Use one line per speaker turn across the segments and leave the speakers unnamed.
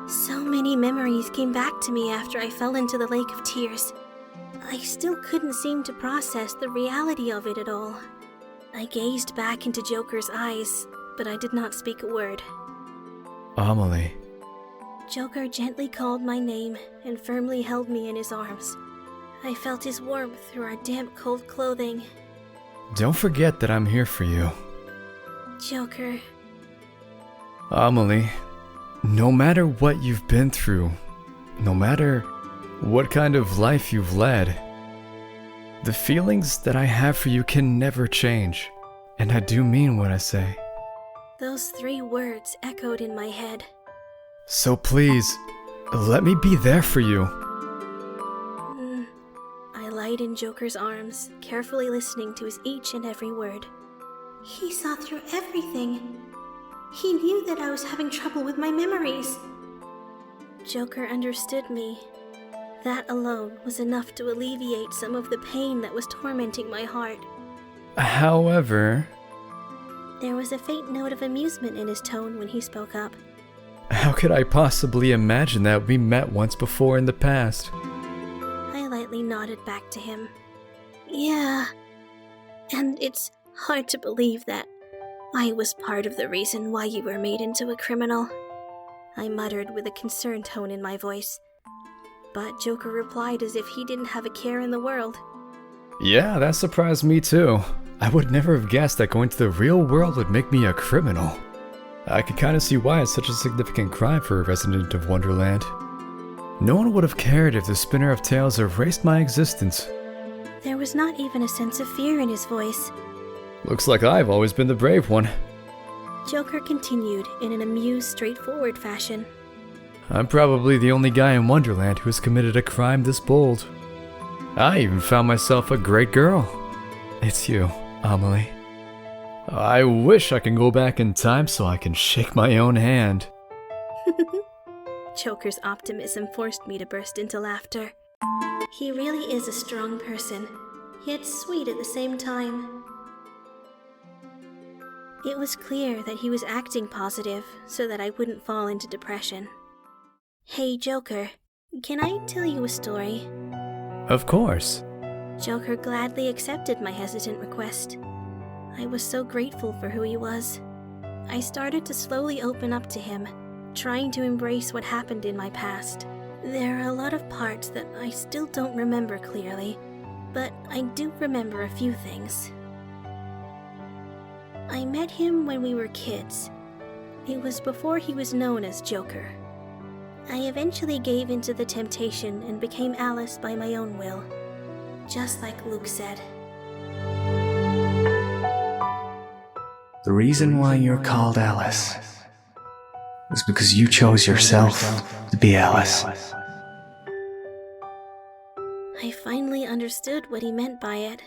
So many memories came back to me after I fell into the lake of tears. I still couldn't seem to process the reality of it at all. I gazed back into Joker's eyes, but I did not speak a word.
Amelie.
Joker gently called my name and firmly held me in his arms. I felt his warmth through our damp, cold clothing.
Don't forget that I'm here for you.
Joker.
Amelie, no matter what you've been through, no matter what kind of life you've led, the feelings that I have for you can never change. And I do mean what I say.
Those 3 words echoed in my head.
So please, let me be there for you.
I lied in Joker's arms, carefully listening to his each and every word. He saw through everything. He knew that I was having trouble with my memories. Joker understood me. That alone was enough to alleviate some of the pain that was tormenting my heart.
However...
There was a faint note of amusement in his tone when he spoke up.
How could I possibly imagine that we met once before in the past?
I lightly nodded back to him. Yeah, and it's hard to believe that I was part of the reason why you were made into a criminal. I muttered with a concerned tone in my voice. But Joker replied as if he didn't have a care in the world.
Yeah, that surprised me too. I would never have guessed that going to the real world would make me a criminal. I could kind of see why it's such a significant crime for a resident of Wonderland. No one would have cared if the Spinner of Tales erased my existence.
There was not even a sense of fear in his voice.
Looks like I've always been the brave one.
Joker continued in an amused, straightforward fashion.
I'm probably the only guy in Wonderland who has committed a crime this bold. I even found myself a great girl. It's you, Amelie. I wish I can go back in time so I can shake my own hand.
Joker's optimism forced me to burst into laughter. He really is a strong person, yet sweet at the same time. It was clear that he was acting positive so that I wouldn't fall into depression. Hey, Joker, can I tell you a story?
Of course.
Joker gladly accepted my hesitant request. I was so grateful for who he was. I started to slowly open up to him, trying to embrace what happened in my past. There are a lot of parts that I still don't remember clearly, but I do remember a few things. I met him when we were kids. It was before he was known as Joker. I eventually gave into the temptation and became Alice by my own will, just like Luke said.
The reason why you're called Alice is because you chose yourself to be Alice.
I finally understood what he meant by it.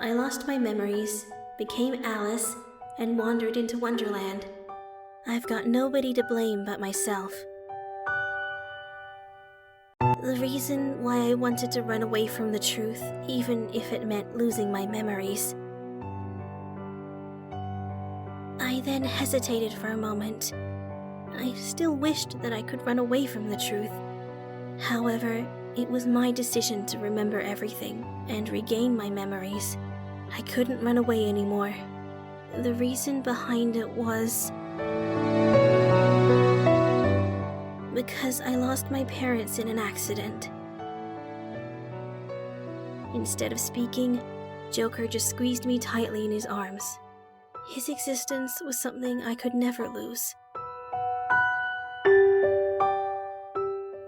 I lost my memories, became Alice, and wandered into Wonderland. I've got nobody to blame but myself. The reason why I wanted to run away from the truth, even if it meant losing my memories. I then hesitated for a moment. I still wished that I could run away from the truth. However, it was my decision to remember everything and regain my memories. I couldn't run away anymore. The reason behind it was... because I lost my parents in an accident. Instead of speaking, Joker just squeezed me tightly in his arms. His existence was something I could never lose.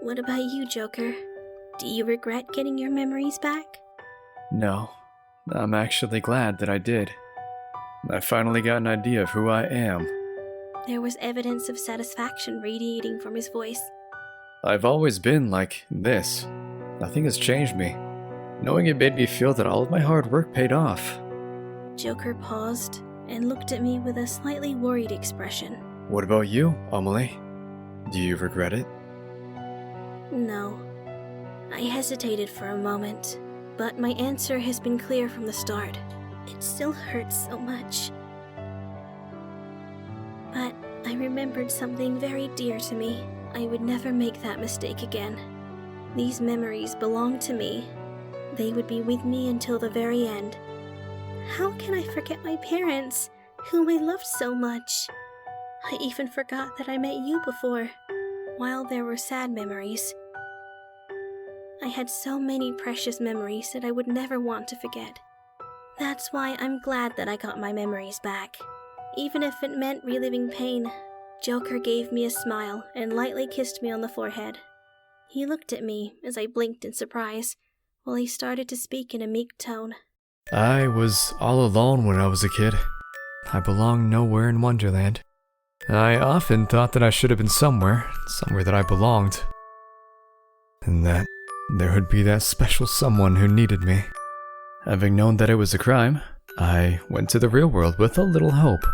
What about you, Joker? Do you regret getting your memories back?
No, I'm actually glad that I did. I finally got an idea of who I am.
There was evidence of satisfaction radiating from his voice.
I've always been like this. Nothing has changed me. Knowing it made me feel that all of my hard work paid off.
Joker paused and looked at me with a slightly worried expression.
What about you, Amelie? Do you regret it?
No. I hesitated for a moment, but my answer has been clear from the start. It still hurts so much. But I I remembered something very dear to me. I would never make that mistake again. These memories belong to me. They would be with me until the very end. How can I forget my parents, whom I loved so much? I even forgot that I met you before, while there were sad memories. I had so many precious memories that I would never want to forget. That's why I'm glad that I got my memories back. Even if it meant reliving pain, Joker gave me a smile and lightly kissed me on the forehead. He looked at me as I blinked in surprise, while he started to speak in a meek tone.
I was all alone when I was a kid. I belonged nowhere in Wonderland. I often thought that I should have been somewhere that I belonged. And that there would be that special someone who needed me. Having known that it was a crime, I went to the real world with a little hope.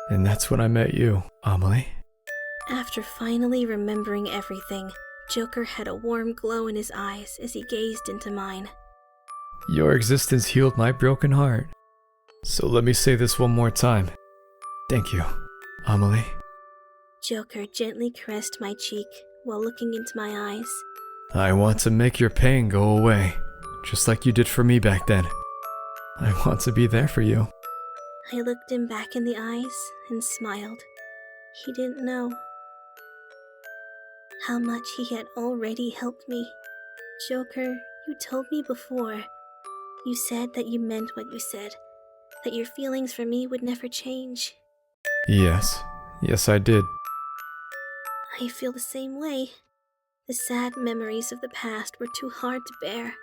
And that's when I met you, Amelie.
After finally remembering everything, Joker had a warm glow in his eyes as he gazed into mine.
Your existence healed my broken heart. So let me say this one more time. Thank you, Amelie.
Joker gently caressed my cheek while looking into my eyes.
I want to make your pain go away, just like you did for me back then. I want to be there for you.
I looked him back in the eyes and smiled. He didn't know how much he had already helped me. Joker, you told me before. You said that you meant what you said, that your feelings for me would never change.
Yes I did.
I feel the same way. The sad memories of the past were too hard to bear.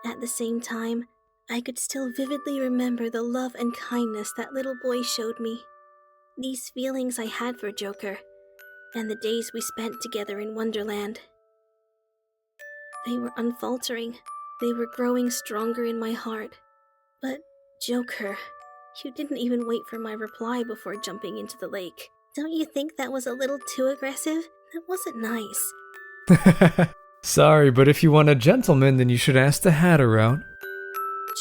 At the same time, I could still vividly remember the love and kindness that little boy showed me. These feelings I had for Joker, and the days we spent together in Wonderland. They were unfaltering. They were growing stronger in my heart. But, Joker, you didn't even wait for my reply before jumping into the lake. Don't you think that was a little too aggressive? That wasn't nice.
Sorry, but if you want a gentleman, then you should ask the Hatter out.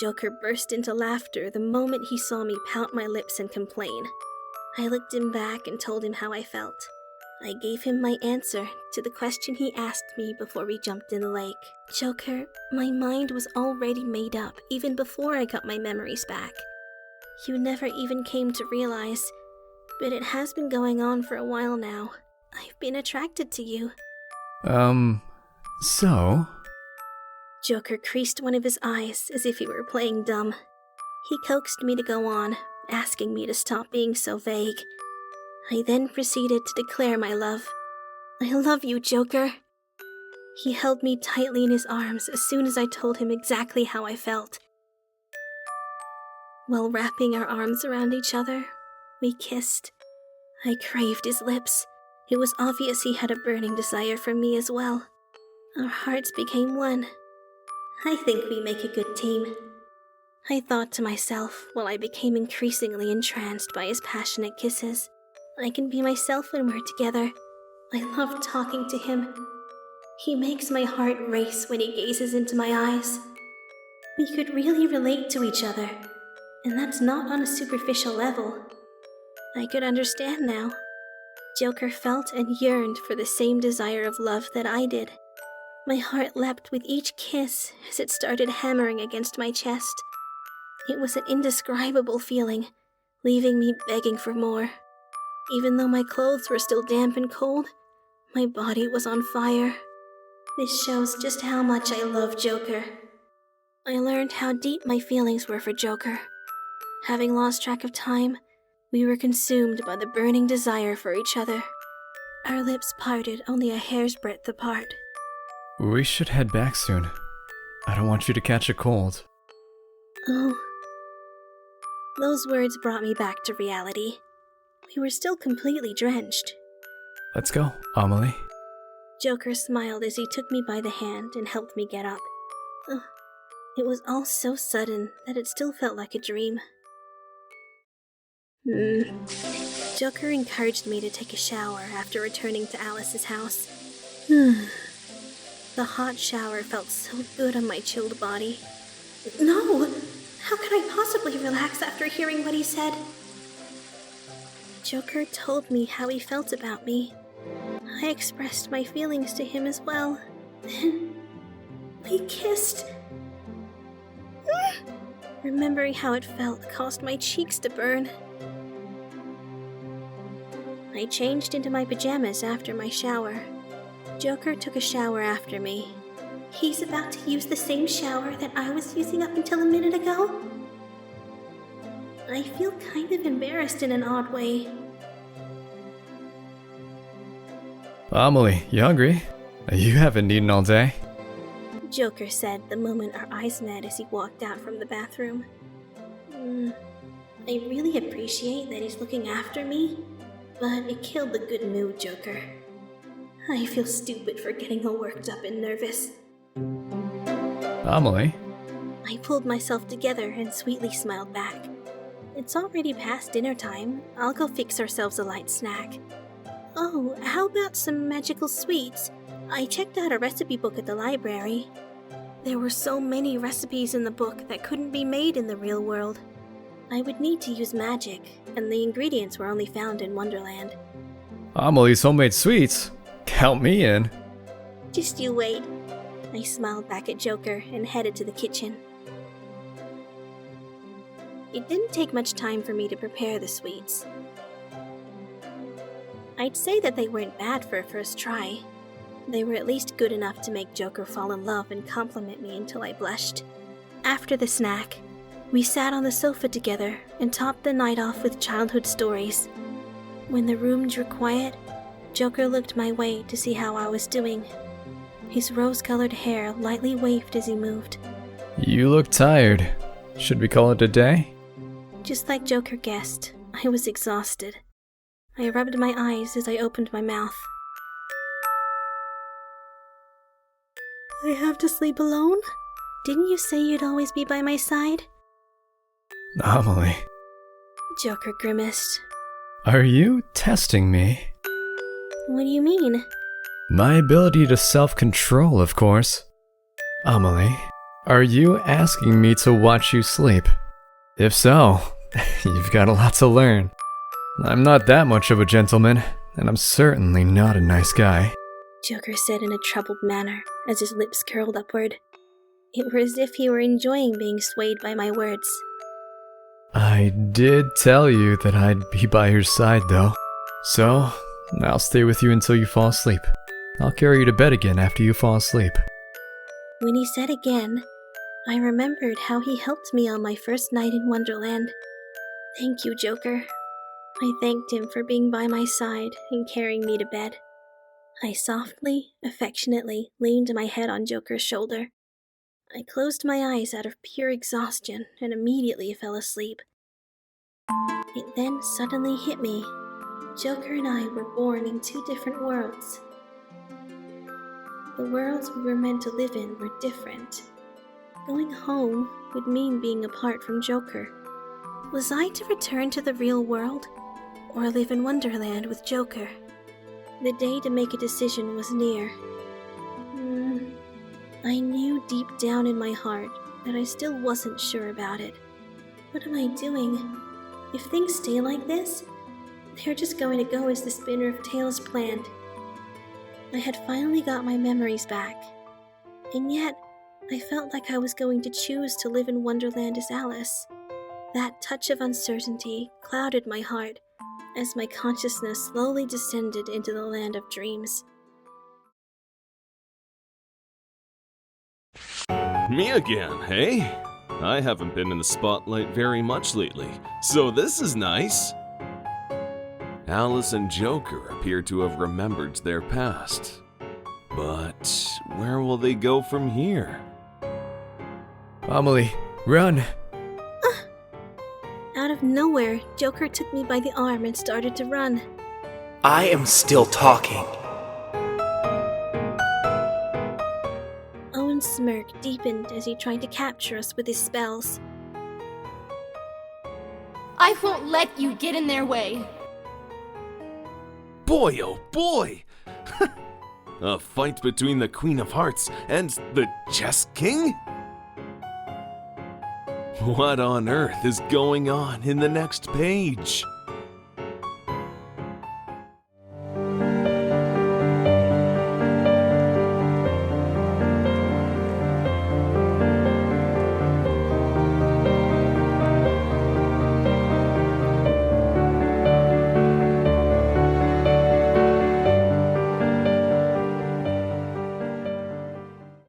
Joker burst into laughter the moment he saw me pout my lips and complain. I looked him back and told him how I felt. I gave him my answer to the question he asked me before we jumped in the lake. Joker, my mind was already made up even before I got my memories back. You never even came to realize, but it has been going on for a while now. I've been attracted to you.
So?
Joker creased one of his eyes as if he were playing dumb. He coaxed me to go on, asking me to stop being so vague. I then proceeded to declare my love. I love you, Joker. He held me tightly in his arms as soon as I told him exactly how I felt. While wrapping our arms around each other, we kissed. I craved his lips. It was obvious he had a burning desire for me as well. Our hearts became one. I think we make a good team. I thought to myself while I became increasingly entranced by his passionate kisses. I can be myself when we're together. I love talking to him. He makes my heart race when he gazes into my eyes. We could really relate to each other, and that's not on a superficial level. I could understand now. Joker felt and yearned for the same desire of love that I did. My heart leapt with each kiss as it started hammering against my chest. It was an indescribable feeling, leaving me begging for more. Even though my clothes were still damp and cold, my body was on fire. This shows just how much I love Joker. I learned how deep my feelings were for Joker. Having lost track of time, we were consumed by the burning desire for each other. Our lips parted only a hair's breadth apart.
We should head back soon. I don't want you to catch a cold.
Oh. Those words brought me back to reality. We were still completely drenched.
Let's go, Amelie.
Joker smiled as he took me by the hand and helped me get up. It was all so sudden that it still felt like a dream. Joker encouraged me to take a shower after returning to Alice's house. The hot shower felt so good on my chilled body. No! How could I possibly relax after hearing what he said? Joker told me how he felt about me. I expressed my feelings to him as well. Then we kissed. Remembering how it felt caused my cheeks to burn. I changed into my pajamas after my shower. Joker took a shower after me. He's about to use the same shower that I was using up until a minute ago? I feel kind of embarrassed in an odd way.
Amelie, you hungry? You haven't eaten all day.
Joker said the moment our eyes met as he walked out from the bathroom. I really appreciate that he's looking after me, but it killed the good mood, Joker. I feel stupid for getting all worked up and nervous.
Amelie?
I pulled myself together and sweetly smiled back. It's already past dinner time. I'll go fix ourselves a light snack. Oh, how about some magical sweets? I checked out a recipe book at the library. There were so many recipes in the book that couldn't be made in the real world. I would need to use magic, and the ingredients were only found in Wonderland.
Amelie's homemade sweets? Count me in.
Just you wait. I smiled back at Joker and headed to the kitchen. It didn't take much time for me to prepare the sweets. I'd say that they weren't bad for a first try. They were at least good enough to make Joker fall in love and compliment me until I blushed. After the snack, we sat on the sofa together and topped the night off with childhood stories. When the room drew quiet, Joker looked my way to see how I was doing. His rose-colored hair lightly waved as he moved.
You look tired. Should we call it a day?
Just like Joker guessed, I was exhausted. I rubbed my eyes as I opened my mouth. I have to sleep alone? Didn't you say you'd always be by my side?
Amelie.
Joker grimaced.
Are you testing me?
What do you mean?
My ability to self-control, of course. Amelie, are you asking me to watch you sleep? If so, you've got a lot to learn. I'm not that much of a gentleman, and I'm certainly not a nice guy.
Joker said in a troubled manner as his lips curled upward. It were as if he were enjoying being swayed by my words.
I did tell you that I'd be by your side, though. So, I'll stay with you until you fall asleep. I'll carry you to bed again after you fall asleep.
When he said again, I remembered how he helped me on my first night in Wonderland. Thank you, Joker. I thanked him for being by my side and carrying me to bed. I softly, affectionately leaned my head on Joker's shoulder. I closed my eyes out of pure exhaustion and immediately fell asleep. It then suddenly hit me. Joker and I were born in two different worlds. The worlds we were meant to live in were different. Going home would mean being apart from Joker. Was I to return to the real world, or live in Wonderland with Joker? The day to make a decision was near. I knew deep down in my heart that I still wasn't sure about it. What am I doing? If things stay like this, they're just going to go as the spinner of tales planned. I had finally got my memories back, and yet I felt like I was going to choose to live in Wonderland as Alice. That touch of uncertainty clouded my heart as my consciousness slowly descended into the land of dreams.
Me again, hey? I haven't been in the spotlight very much lately, so this is nice. Alice and Joker appear to have remembered their past. But where will they go from here?
Amelie, run!
Out of nowhere, Joker took me by the arm and started to run.
I am still talking.
Owen's smirk deepened as he tried to capture us with his spells.
I won't let you get in their way.
Boy, oh boy! A fight between the Queen of Hearts and the Chess King? What on earth is going on in the next page?